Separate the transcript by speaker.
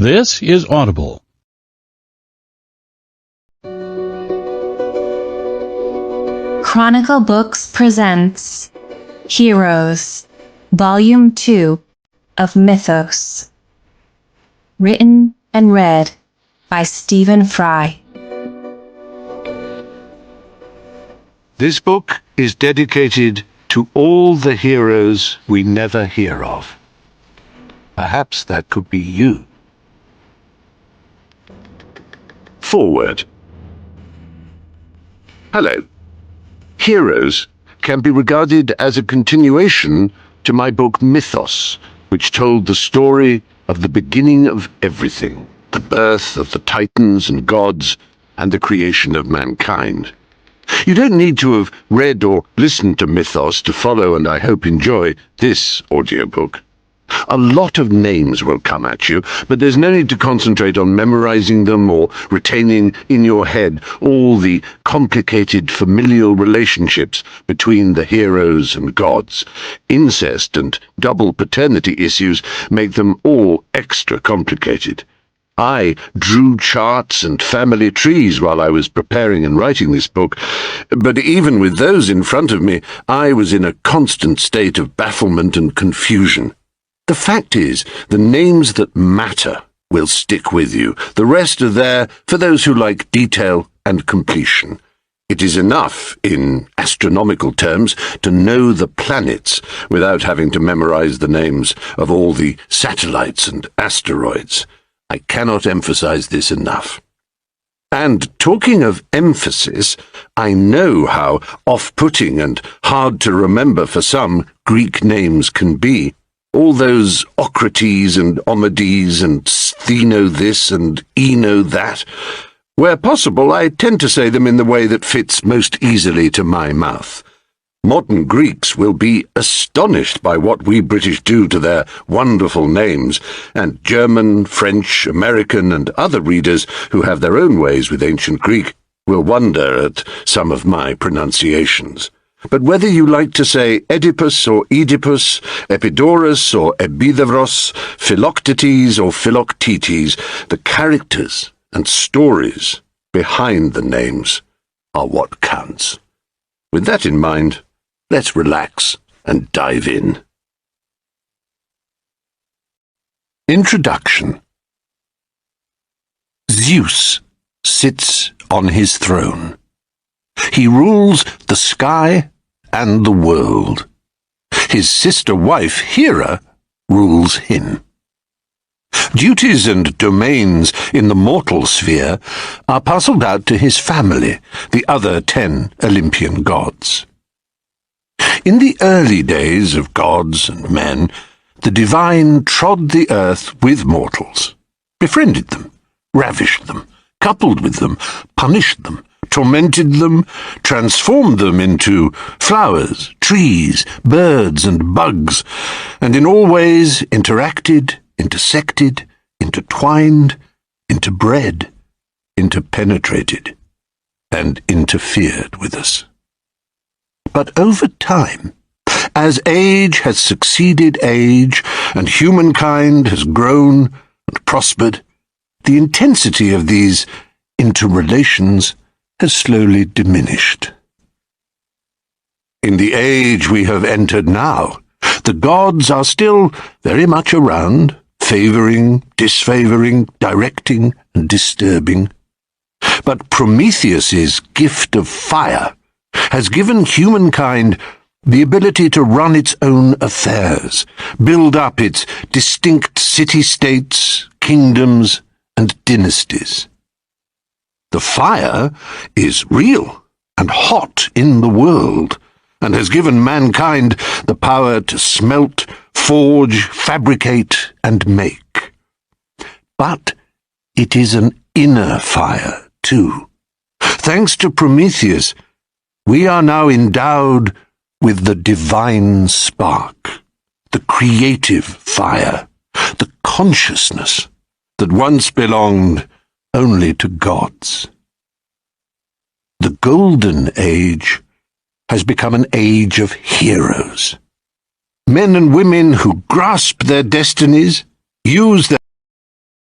Speaker 1: This is Audible.
Speaker 2: Chronicle Books presents Heroes, Volume 2 of Mythos. Written and read by Stephen Fry.
Speaker 3: This book is dedicated to all the heroes we never hear of. Perhaps that could be you. Forward. Hello. Heroes can be regarded as a continuation to my book Mythos, which told the story of the beginning of everything, the birth of the titans and gods, and the creation of mankind. You don't need to have read or listened to Mythos to follow and I hope enjoy this audiobook. A lot of names will come at you, but there's no need to concentrate on memorizing them or retaining in your head all the complicated familial relationships between the heroes and gods. Incest and double paternity issues make them all extra complicated. I drew charts and family trees while I was preparing and writing this book, but even with those in front of me, I was in a constant state of bafflement and confusion. The fact is, the names that matter will stick with you. The rest are there for those who like detail and completion. It is enough, in astronomical terms, to know the planets without having to memorize the names of all the satellites and asteroids. I cannot emphasize this enough. And talking of emphasis, I know how off-putting and hard to remember for some Greek names can be. All those Ocrates and Omedes and Stheno this and Eno that. Where possible, I tend to say them in the way that fits most easily to my mouth. Modern Greeks will be astonished by what we British do to their wonderful names, and German, French, American, and other readers who have their own ways with ancient Greek will wonder at some of my pronunciations. But whether you like to say Oedipus or Oedipus, Epidaurus or Epidavros, Philoctetes or Philoctetes, the characters and stories behind the names are what counts. With that in mind, let's relax and dive in. Introduction. Zeus sits on his throne. He rules the sky and the world. His sister wife, Hera, rules him. Duties and domains in the mortal sphere are parcelled out to his family, the other 10 Olympian gods. In the early days of gods and men, the divine trod the earth with mortals, befriended them, ravished them, coupled with them, punished them, tormented them, transformed them into flowers, trees, birds, and bugs, and in all ways interacted, intersected, intertwined, interbred, interpenetrated, and interfered with us. But over time, as age has succeeded age, and humankind has grown and prospered, the intensity of these interrelations has slowly diminished. In the age we have entered now, the gods are still very much around, favouring, disfavouring, directing, and disturbing. But Prometheus's gift of fire has given humankind the ability to run its own affairs, build up its distinct city-states, kingdoms, and dynasties. The fire is real and hot in the world, and has given mankind the power to smelt, forge, fabricate, and make. But it is an inner fire, too. Thanks to Prometheus, we are now endowed with the divine spark, the creative fire, the consciousness that once belonged only to gods. The Golden Age has become an age of heroes. Men and women who grasp their destinies, use their